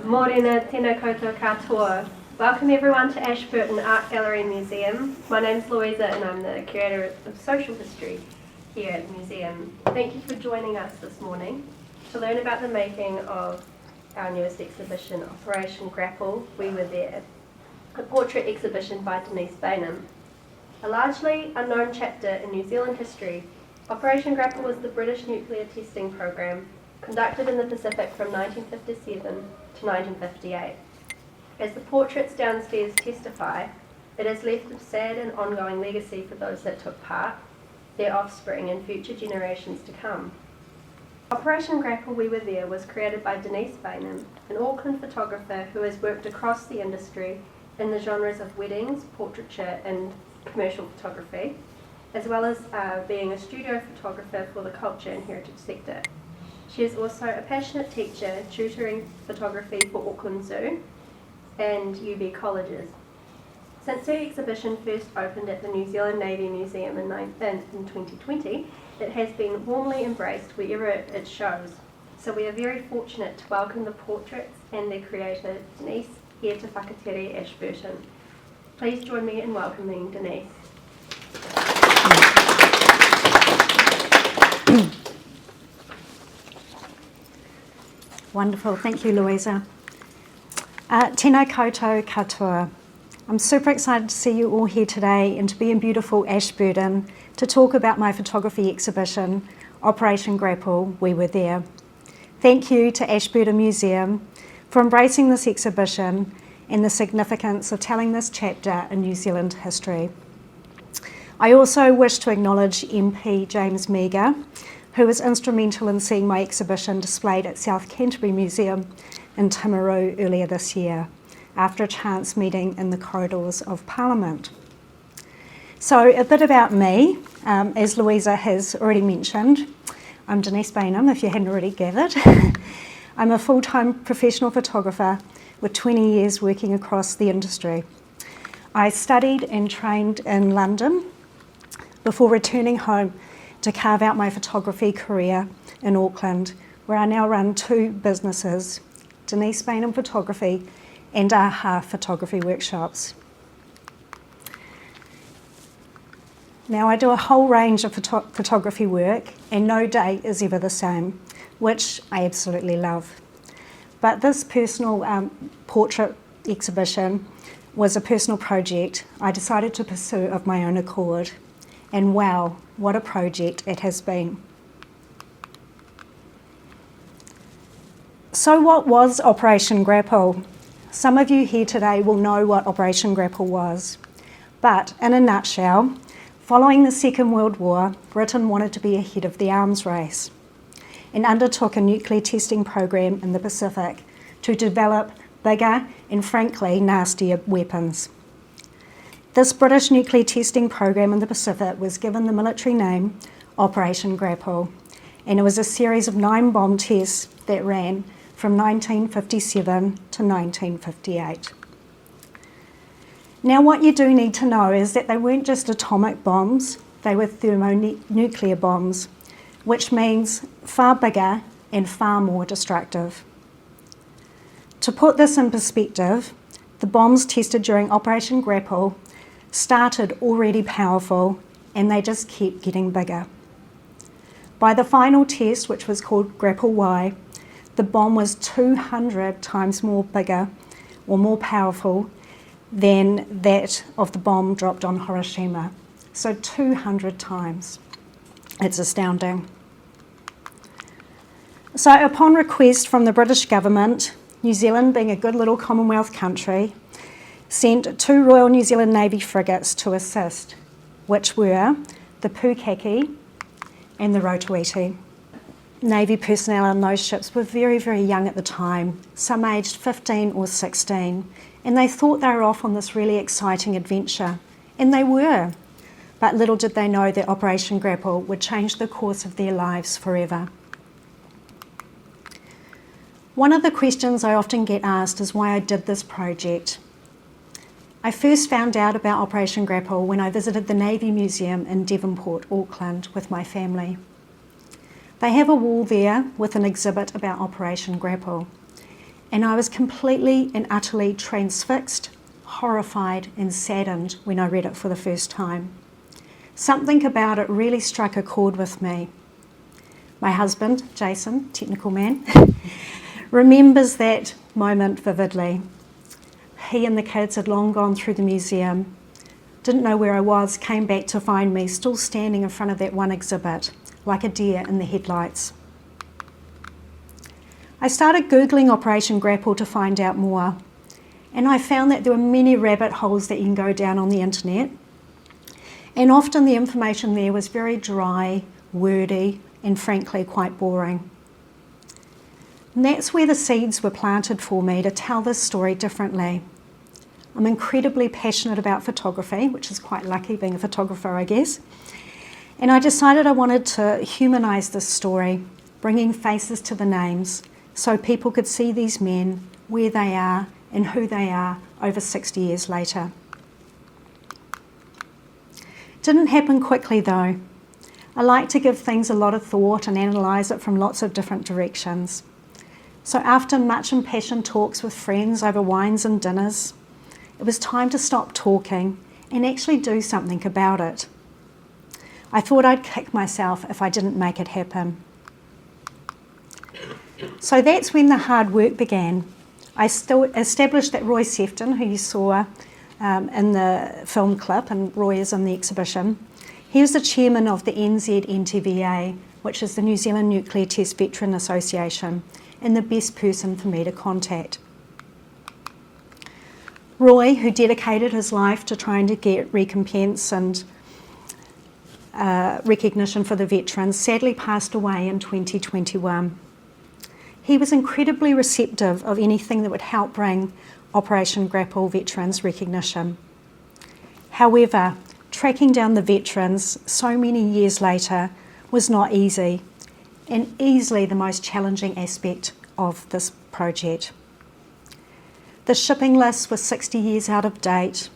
Morena tēnā koutou katoa. Welcome everyone to Ashburton Art Gallery and Museum. My name's Louisa and I'm the Curator of Social History here at the museum. Thank you for joining us this morning to learn about the making of our newest exhibition, Operation Grapple, We Were There, a portrait exhibition by Denise Baynham. A largely unknown chapter in New Zealand history, Operation Grapple was the British nuclear testing program conducted in the Pacific from 1957 to 1958. As the portraits downstairs testify, it has left a sad and ongoing legacy for those that took part, their offspring and future generations to come. Operation Grapple We Were There was created by Denise Baynham, an Auckland photographer who has worked across the industry in the genres of weddings, portraiture and commercial photography, as well as being a studio photographer for the culture and heritage sector. She is also a passionate teacher, tutoring photography for Auckland Zoo and UB colleges. Since her exhibition first opened at the New Zealand Navy Museum in 2020, it has been warmly embraced wherever it shows. So we are very fortunate to welcome the portraits and their creator, Denise, here to Whakatere, Ashburton. Please join me in welcoming Denise. Wonderful, thank you, Louisa. Tēnā koutou katoa. I'm super excited to see you all here today and to be in beautiful Ashburton to talk about my photography exhibition, Operation Grapple, We Were There. Thank you to Ashburton Museum for embracing this exhibition and the significance of telling this chapter in New Zealand history. I also wish to acknowledge MP James Meagher, who was instrumental in seeing my exhibition displayed at South Canterbury Museum in Timaru earlier this year, after a chance meeting in the corridors of Parliament. So a bit about me, as Louisa has already mentioned, I'm Denise Baynham, if you hadn't already gathered. I'm a full-time professional photographer with 20 years working across the industry. I studied and trained in London before returning home to carve out my photography career in Auckland, where I now run two businesses, Denise Baynham Photography and AHA Photography Workshops. Now I do a whole range of photography work and no day is ever the same, which I absolutely love. But this personal portrait exhibition was a personal project I decided to pursue of my own accord. And wow, what a project it has been. So what was Operation Grapple? Some of you here today will know what Operation Grapple was. But in a nutshell, following the Second World War, Britain wanted to be ahead of the arms race and undertook a nuclear testing program in the Pacific to develop bigger and frankly nastier weapons. This British nuclear testing program in the Pacific was given the military name Operation Grapple, and it was a series of 9 bomb tests that ran from 1957 to 1958. Now what you do need to know is that they weren't just atomic bombs, they were thermonuclear bombs, which means far bigger and far more destructive. To put this in perspective, the bombs tested during Operation Grapple started already powerful and they just kept getting bigger. By the final test, which was called Grapple Y, the bomb was 200 times more bigger or more powerful than that of the bomb dropped on Hiroshima. So 200 times. It's astounding. So upon request from the British government, New Zealand, being a good little Commonwealth country, sent 2 Royal New Zealand Navy frigates to assist, which were the Pukaki and the Rotoiti. Navy personnel on those ships were very, very young at the time, some aged 15 or 16, and they thought they were off on this really exciting adventure, and they were. But little did they know that Operation Grapple would change the course of their lives forever. One of the questions I often get asked is why I did this project. I first found out about Operation Grapple when I visited the Navy Museum in Devonport, Auckland, with my family. They have a wall there with an exhibit about Operation Grapple. And I was completely and utterly transfixed, horrified and saddened when I read it for the first time. Something about it really struck a chord with me. My husband, Jason, technical man, remembers that moment vividly. He and the kids had long gone through the museum, didn't know where I was, came back to find me still standing in front of that one exhibit, like a deer in the headlights. I started Googling Operation Grapple to find out more, and I found that there were many rabbit holes that you can go down on the internet, and often the information there was very dry, wordy, and frankly quite boring. And that's where the seeds were planted for me to tell this story differently. I'm incredibly passionate about photography, which is quite lucky being a photographer, I guess, and I decided I wanted to humanise this story, bringing faces to the names, so people could see these men, where they are and who they are over 60 years later. Didn't happen quickly though. I like to give things a lot of thought and analyse it from lots of different directions. So after much impassioned talks with friends over wines and dinners, it was time to stop talking and actually do something about it. I thought I'd kick myself if I didn't make it happen. So that's when the hard work began. I still established that Roy Sefton, who you saw in the film clip, and Roy is in the exhibition, he was the chairman of the NZNTVA, which is the New Zealand Nuclear Test Veteran Association, and the best person for me to contact. Roy, who dedicated his life to trying to get recompense and recognition for the veterans, sadly passed away in 2021. He was incredibly receptive of anything that would help bring Operation Grapple veterans recognition. However, tracking down the veterans so many years later was not easy, and easily the most challenging aspect of this project. The shipping list was 60 years out of date.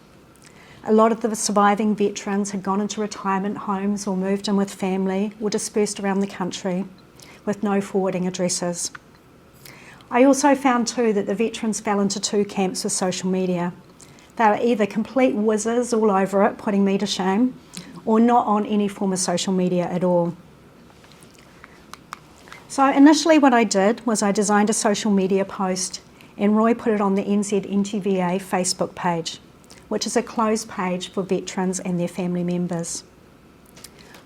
A lot of the surviving veterans had gone into retirement homes or moved in with family or dispersed around the country with no forwarding addresses. I also found too that the veterans fell into two camps with social media. They were either complete whizzes all over it, putting me to shame, or not on any form of social media at all. So initially what I did was I designed a social media post, and Roy put it on the NZNTVA Facebook page, which is a closed page for veterans and their family members.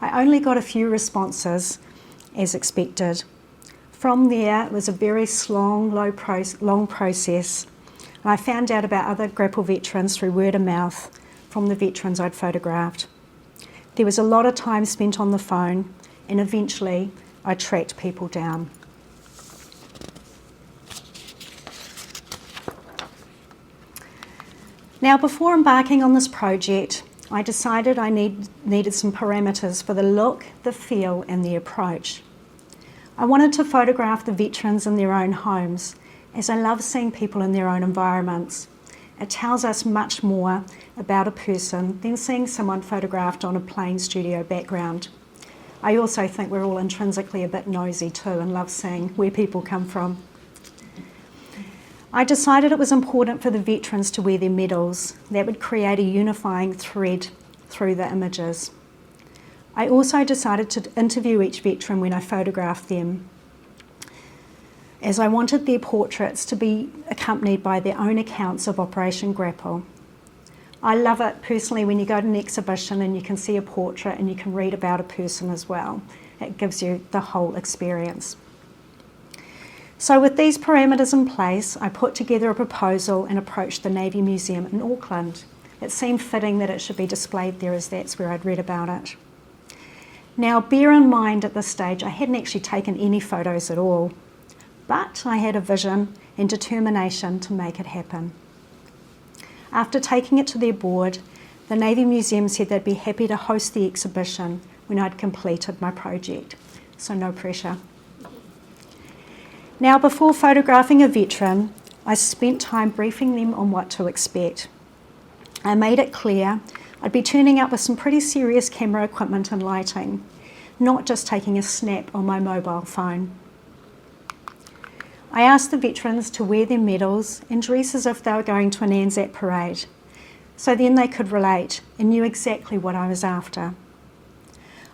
I only got a few responses, as expected. From there, it was a very long process, and I found out about other Grapple veterans through word of mouth from the veterans I'd photographed. There was a lot of time spent on the phone, and eventually I tracked people down. Now, before embarking on this project, I decided I needed some parameters for the look, the feel, and the approach. I wanted to photograph the veterans in their own homes, as I love seeing people in their own environments. It tells us much more about a person than seeing someone photographed on a plain studio background. I also think we're all intrinsically a bit nosy too and love seeing where people come from. I decided it was important for the veterans to wear their medals. That would create a unifying thread through the images. I also decided to interview each veteran when I photographed them, as I wanted their portraits to be accompanied by their own accounts of Operation Grapple. I love it personally when you go to an exhibition and you can see a portrait and you can read about a person as well. It gives you the whole experience. So with these parameters in place, I put together a proposal and approached the Navy Museum in Auckland. It seemed fitting that it should be displayed there, as that's where I'd read about it. Now, bear in mind at this stage, I hadn't actually taken any photos at all, but I had a vision and determination to make it happen. After taking it to their board, the Navy Museum said they'd be happy to host the exhibition when I'd completed my project, so no pressure. Now, before photographing a veteran, I spent time briefing them on what to expect. I made it clear I'd be turning up with some pretty serious camera equipment and lighting, not just taking a snap on my mobile phone. I asked the veterans to wear their medals and dress as if they were going to an Anzac parade, so then they could relate and knew exactly what I was after.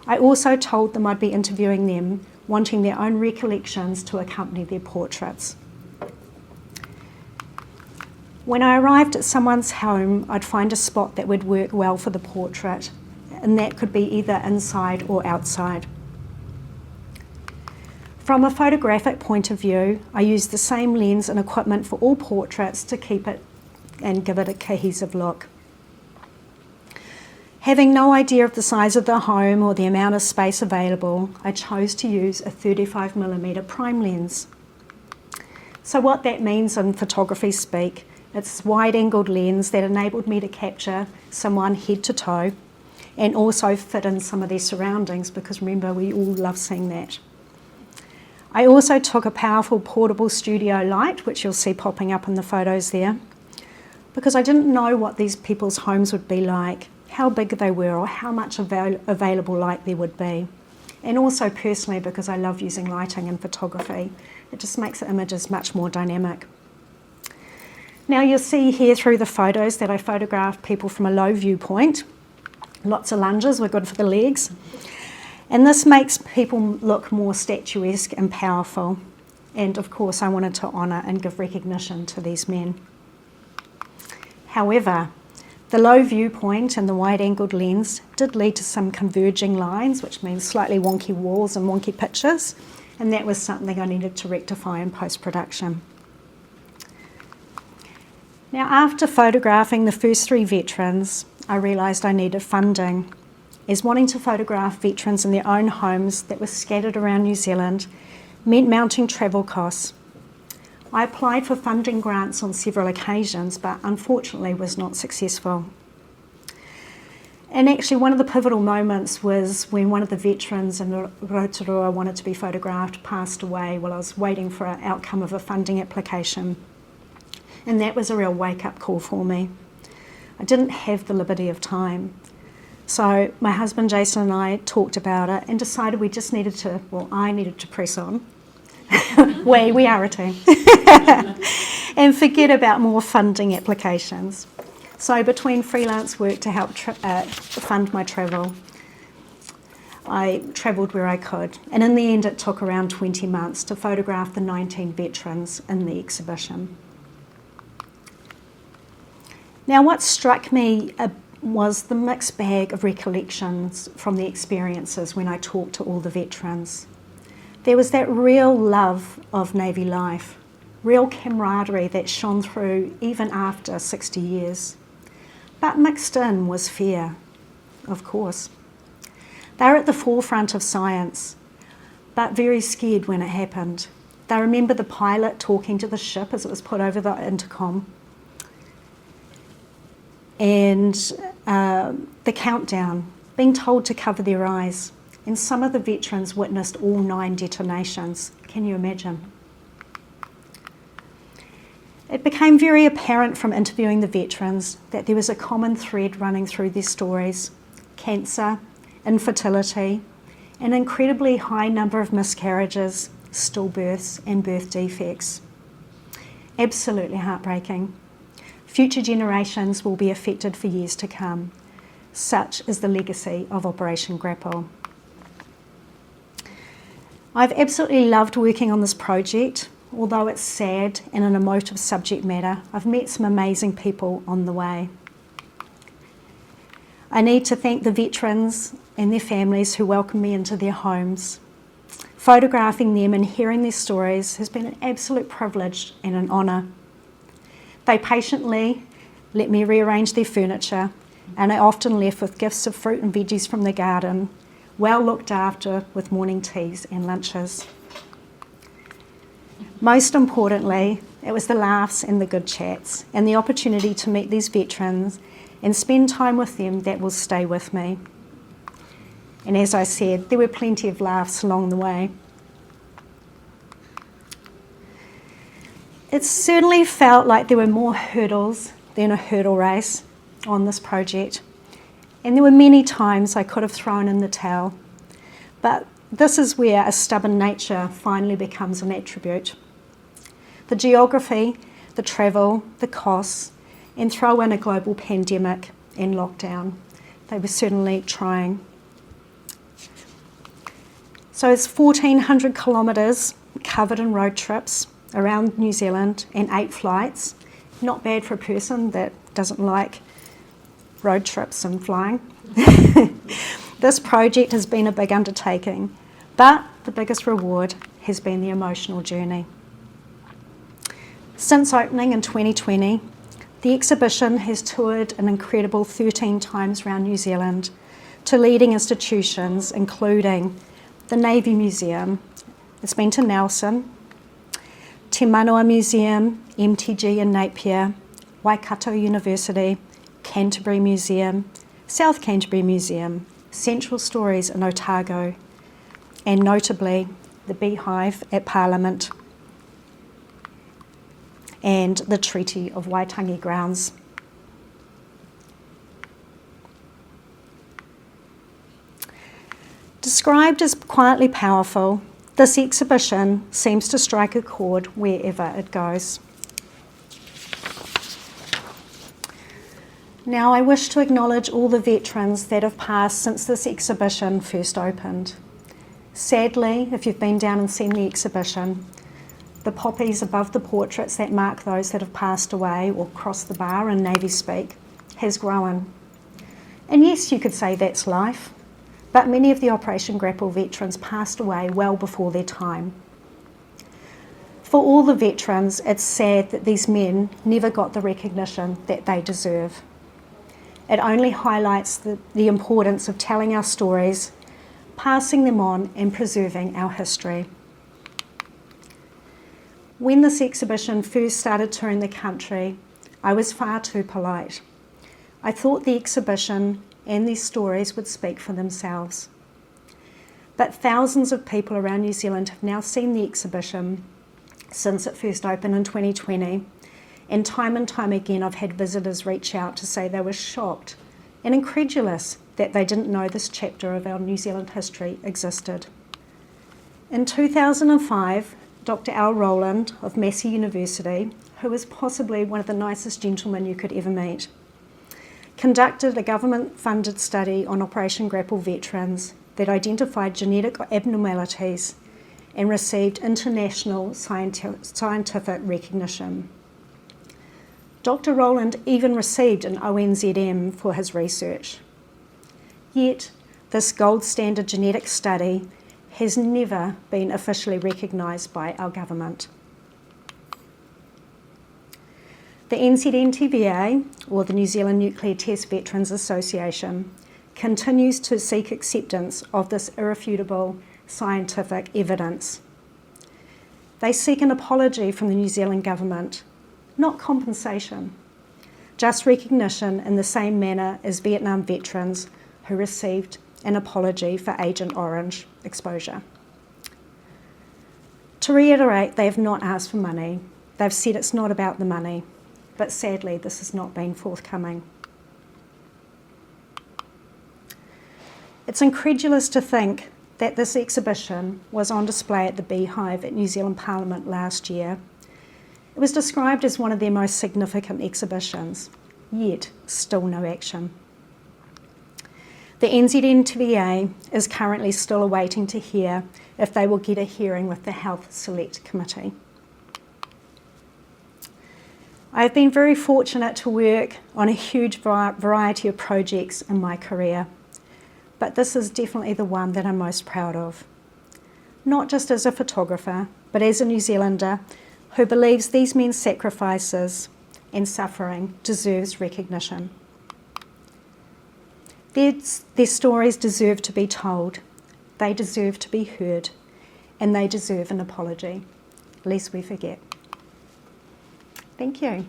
I also told them I'd be interviewing them, wanting their own recollections to accompany their portraits. When I arrived at someone's home, I'd find a spot that would work well for the portrait, and that could be either inside or outside. From a photographic point of view, I used the same lens and equipment for all portraits to keep it and give it a cohesive look. Having no idea of the size of the home or the amount of space available, I chose to use a 35mm prime lens. So what that means in photography speak, it's wide-angled lens that enabled me to capture someone head to toe and also fit in some of their surroundings, because remember, we all love seeing that. I also took a powerful portable studio light, which you'll see popping up in the photos there, because I didn't know what these people's homes would be like, how big they were, or how much available light there would be. And also personally, because I love using lighting in photography. It just makes the images much more dynamic. Now you'll see here through the photos that I photographed people from a low viewpoint. Lots of lunges were good for the legs. And this makes people look more statuesque and powerful. And of course, I wanted to honour and give recognition to these men. However, the low viewpoint and the wide-angled lens did lead to some converging lines, which means slightly wonky walls and wonky pictures, and that was something I needed to rectify in post-production. Now, after photographing the first 3 veterans, I realised I needed funding, as wanting to photograph veterans in their own homes that were scattered around New Zealand meant mounting travel costs. I applied for funding grants on several occasions, but unfortunately was not successful. And actually one of the pivotal moments was when one of the veterans in Rotorua wanted to be photographed passed away while I was waiting for an outcome of a funding application. And that was a real wake-up call for me. I didn't have the liberty of time. So my husband Jason and I talked about it and decided we just needed to, well, I needed to press on. we are a team. And forget about more funding applications. So between freelance work to help fund my travel, I travelled where I could. And in the end, it took around 20 months to photograph the 19 veterans in the exhibition. Now, what struck me was the mixed bag of recollections from the experiences when I talked to all the veterans. There was that real love of Navy life, real camaraderie that shone through even after 60 years. But mixed in was fear, of course. They were at the forefront of science, but very scared when it happened. They remember the pilot talking to the ship as it was put over the intercom, and the countdown, being told to cover their eyes. And some of the veterans witnessed all 9 detonations. Can you imagine? It became very apparent from interviewing the veterans that there was a common thread running through their stories: cancer, infertility, an incredibly high number of miscarriages, stillbirths, and birth defects. Absolutely heartbreaking. Future generations will be affected for years to come. Such is the legacy of Operation Grapple. I've absolutely loved working on this project. Although it's sad and an emotive subject matter, I've met some amazing people on the way. I need to thank the veterans and their families who welcomed me into their homes. Photographing them and hearing their stories has been an absolute privilege and an honour. They patiently let me rearrange their furniture, and I often left with gifts of fruit and veggies from the garden, well looked after with morning teas and lunches. Most importantly, it was the laughs and the good chats and the opportunity to meet these veterans and spend time with them that will stay with me. And as I said, there were plenty of laughs along the way. It certainly felt like there were more hurdles than a hurdle race on this project. And there were many times I could have thrown in the towel. But this is where a stubborn nature finally becomes an attribute. the geography, the travel, the costs, and throw in a global pandemic and lockdown. They were certainly trying. So it's 1,400 kilometres covered in road trips around New Zealand and 8 flights. Not bad for a person that doesn't like road trips and flying. This project has been a big undertaking, but the biggest reward has been the emotional journey. Since opening in 2020, the exhibition has toured an incredible 13 times around New Zealand to leading institutions, including the Navy Museum. It's been to Nelson, Te Manawa Museum, MTG in Napier, Waikato University, Canterbury Museum, South Canterbury Museum, Central Stories in Otago, and notably the Beehive at Parliament and the Treaty of Waitangi grounds. Described as quietly powerful, this exhibition seems to strike a chord wherever it goes. Now I wish to acknowledge all the veterans that have passed since this exhibition first opened. Sadly, if you've been down and seen the exhibition, the poppies above the portraits that mark those that have passed away or crossed the bar in Navy speak has grown. And yes, you could say that's life, but many of the Operation Grapple veterans passed away well before their time. For all the veterans, it's sad that these men never got the recognition that they deserve. It only highlights the importance of telling our stories, passing them on and preserving our history. When this exhibition first started touring the country, I was far too polite. I thought the exhibition and these stories would speak for themselves. But thousands of people around New Zealand have now seen the exhibition since it first opened in 2020, and time again I've had visitors reach out to say they were shocked and incredulous that they didn't know this chapter of our New Zealand history existed. In 2005, Dr. Al Rowland of Massey University, who was possibly one of the nicest gentlemen you could ever meet, conducted a government-funded study on Operation Grapple veterans that identified genetic abnormalities and received international scientific recognition. Dr. Rowland even received an ONZM for his research. Yet, this gold standard genetic study has never been officially recognised by our government. The NZNTVA, or the New Zealand Nuclear Test Veterans Association, continues to seek acceptance of this irrefutable scientific evidence. They seek an apology from the New Zealand government, not compensation, just recognition in the same manner as Vietnam veterans who received an apology for Agent Orange exposure. To reiterate, they have not asked for money. They've said it's not about the money, but sadly this has not been forthcoming. It's incredulous to think that this exhibition was on display at the Beehive at New Zealand Parliament last year. It was described as one of their most significant exhibitions, yet still no action. The NZNTVA is currently still awaiting to hear if they will get a hearing with the Health Select Committee. I have been very fortunate to work on a huge variety of projects in my career, but this is definitely the one that I'm most proud of. Not just as a photographer, but as a New Zealander who believes these men's sacrifices and suffering deserves recognition. Their stories deserve to be told, they deserve to be heard, and they deserve an apology, lest we forget. Thank you.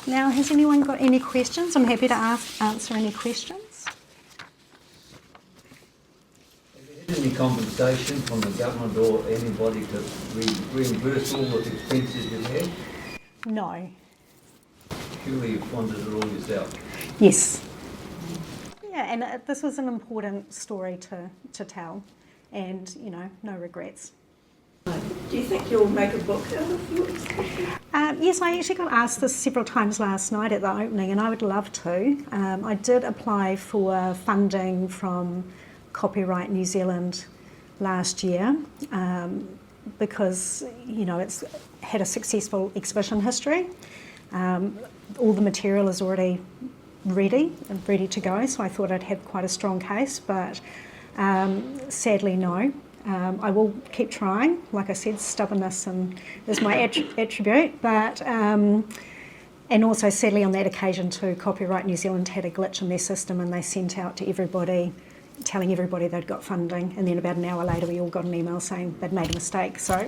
Now, has anyone got any questions? I'm happy to answer any questions. Any compensation from the government or anybody to reimburse all the expenses you've had? No. Surely you've funded it all yourself. Yes. Yeah, and this was an important story to tell, and no regrets. Do you think you'll make a book out of your exhibition? Yes, I actually got asked this several times last night at the opening, and I would love to. I did apply for funding from Copyright New Zealand last year because it's had a successful exhibition history. All the material is already ready to go, so I thought I'd have quite a strong case, but sadly no. I will keep trying. Like I said, stubbornness is my attribute, but and also sadly on that occasion too, Copyright New Zealand had a glitch in their system and they sent out to everybody, telling everybody they'd got funding, and then about an hour later we all got an email saying they'd made a mistake, so.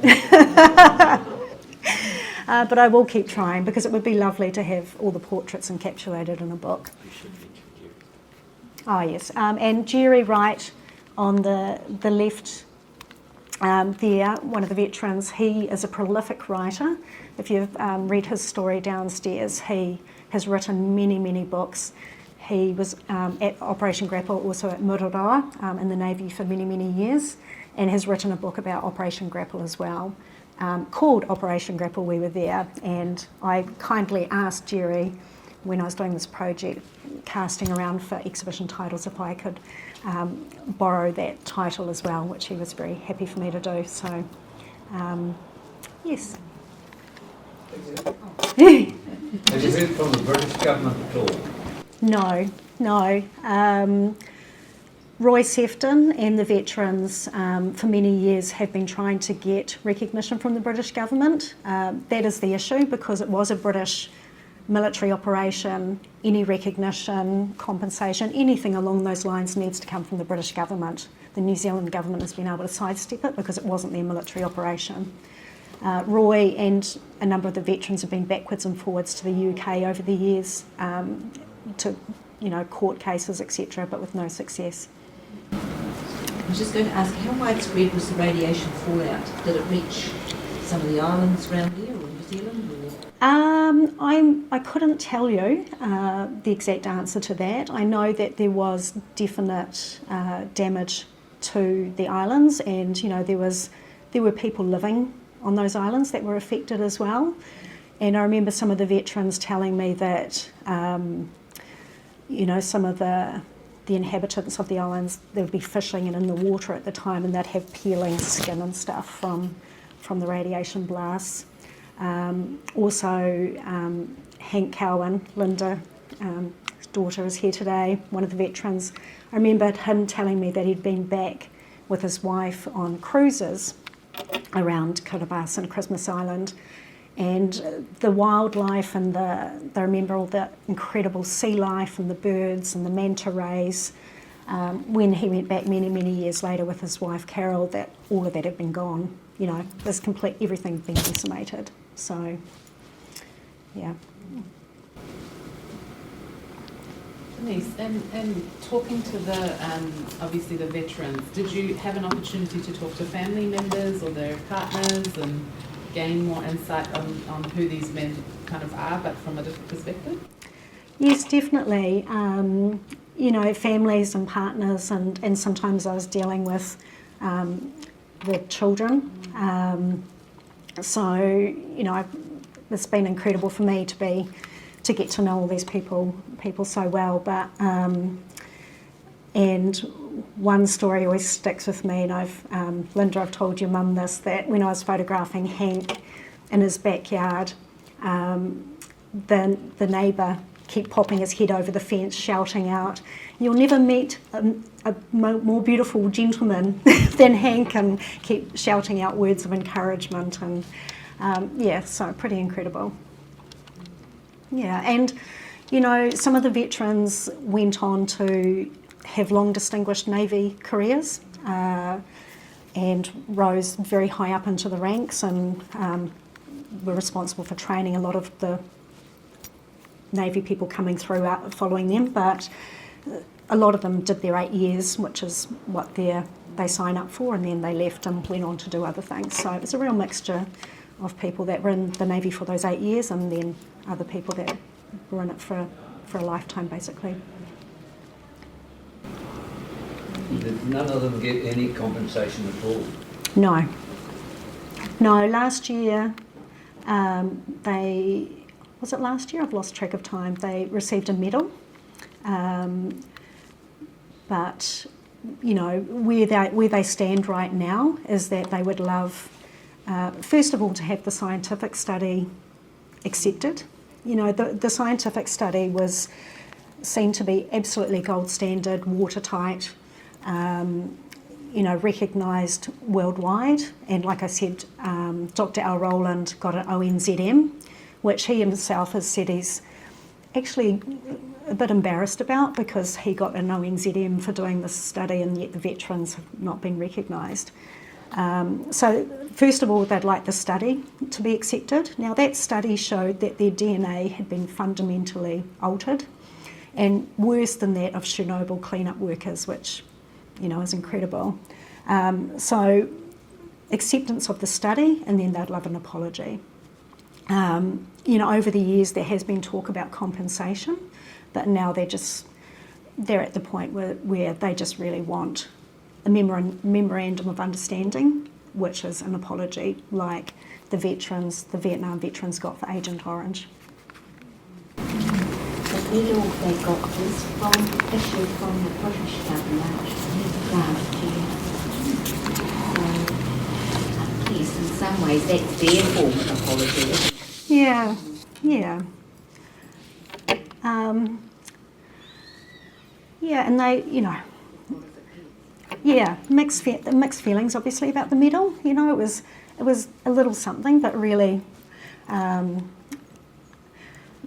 But I will keep trying because it would be lovely to have all the portraits encapsulated in a book. Oh yes, and Jerry Wright on the left there, one of the veterans, he is a prolific writer. If you've read his story downstairs, he has written many, many books. He was at Operation Grapple, also at Mururoa in the Navy for many, many years, and has written a book about Operation Grapple as well, called Operation Grapple. We were there, and I kindly asked Jerry when I was doing this project, casting around for exhibition titles, if I could borrow that title as well, which he was very happy for me to do. So, yes. Have you heard from the British government at all? No. Roy Sefton and the veterans for many years have been trying to get recognition from the British government. That is the issue because it was a British military operation. Any recognition, compensation, anything along those lines needs to come from the British government. The New Zealand government has been able to sidestep it because it wasn't their military operation. Roy and a number of the veterans have been backwards and forwards to the UK over the years to court cases, etc., but with no success. I was just going to ask, how widespread was the radiation fallout? Did it reach some of the islands around here or New Zealand? I couldn't tell you the exact answer to that. I know that there was definite damage to the islands, and there were people living on those islands that were affected as well. And I remember some of the veterans telling me that some of the inhabitants of the islands, they would be fishing and in the water at the time, and they'd have peeling skin and stuff from the radiation blasts. Also, Hank Cowan, Linda's daughter, is here today, one of the veterans. I remember him telling me that he'd been back with his wife on cruises around Kiribati and Christmas Island, and the wildlife and I remember all the incredible sea life and the birds and the manta rays. When he went back many, many years later with his wife Carol, that all of that had been gone. Everything had been decimated. So, yeah. Denise, and talking to obviously the veterans, did you have an opportunity to talk to family members or their partners and gain more insight on who these men kind of are, but from a different perspective? Yes, definitely. Families and partners, and sometimes I was dealing with the children. It's been incredible for me to get to know all these people so well. But and one story always sticks with me, and Linda, I've told your mum this, that when I was photographing Hank in his backyard, the neighbour kept popping his head over the fence, shouting out, "You'll never meet a more beautiful gentleman than Hank," and keep shouting out words of encouragement. And so pretty incredible. Yeah, and some of the veterans went on to have long distinguished Navy careers and rose very high up into the ranks, and were responsible for training a lot of the Navy people coming through following them, but a lot of them did their 8 years, which is what they sign up for, and then they left and went on to do other things. So it was a real mixture of people that were in the Navy for those 8 years, and then other people that were in it for a lifetime, basically. Did none of them get any compensation at all? No. No, last year, was it last year? I've lost track of time. They received a medal. But, you know, where they stand right now is that they would love, first of all, to have the scientific study accepted. You know, the scientific study was seen to be absolutely gold standard, watertight, you know, recognised worldwide. And like I said, Dr. Al Rowland got an ONZM, which he himself has said he's actually a bit embarrassed about, because he got an ONZM for doing this study and yet the veterans have not been recognised. So first of all, they'd like the study to be accepted. Now that study showed that their DNA had been fundamentally altered, and worse than that of Chernobyl cleanup workers, which, you know, is incredible. So acceptance of the study, and then they'd love an apology. You know, over the years there has been talk about compensation, but now they're at the point where they just really want a memorandum of understanding, which is an apology, like the Vietnam veterans got for Agent Orange. The medal they got was issued from the British government last year. So, yes, in some ways that's their form of apology, isn't it? Yeah. Yeah, and they, you know, yeah, mixed feelings obviously about the medal. You know, it was a little something, but really,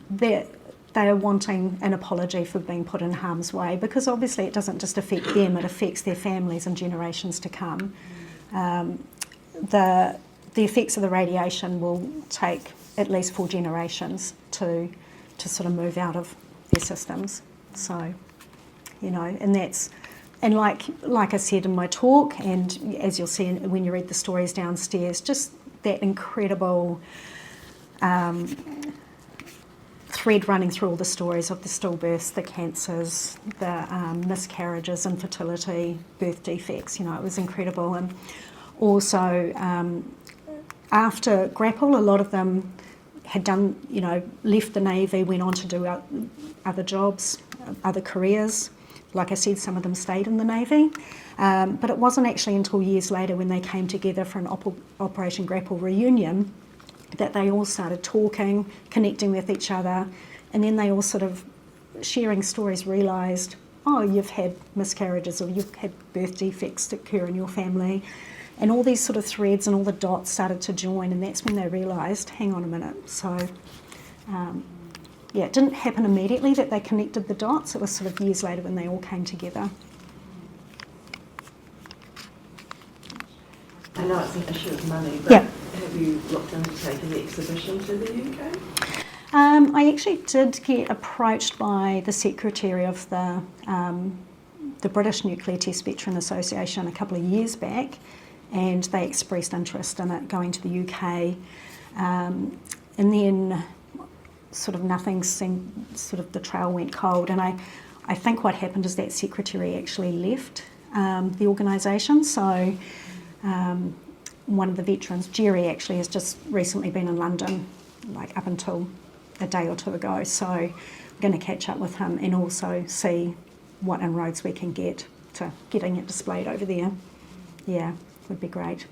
they are wanting an apology for being put in harm's way, because obviously it doesn't just affect them; it affects their families and generations to come. The effects of the radiation will take at least 4 generations to sort of move out of their systems. So, you know, and like I said in my talk, and as you'll see when you read the stories downstairs, just that incredible thread running through all the stories of the stillbirths, the cancers, the miscarriages, infertility, birth defects. You know, it was incredible. And also, after Grapple, a lot of them had done, you know, left the Navy, went on to do other jobs, other careers. Like I said, some of them stayed in the Navy. But it wasn't actually until years later, when they came together for an Operation Grapple reunion, that they all started talking, connecting with each other, and then they all sort of, sharing stories, realised, oh, you've had miscarriages or you've had birth defects that occur in your family. And all these sort of threads and all the dots started to join, and that's when they realised, hang on a minute. So, yeah, it didn't happen immediately that they connected the dots. It was sort of years later when they all came together. I know it's an issue of money, but Yeah. have you looked into taking the exhibition to the UK? I actually did get approached by the secretary of the British Nuclear Test Veteran Association a couple of years back, and they expressed interest in it going to the UK. And then sort of nothing seemed, sort of the trail went cold, and I think what happened is that secretary actually left the organisation. So one of the veterans, Jerry, actually has just recently been in London, like up until a day or two ago. So I'm going to catch up with him and also see what inroads we can get to getting it displayed over there. Yeah, would be great.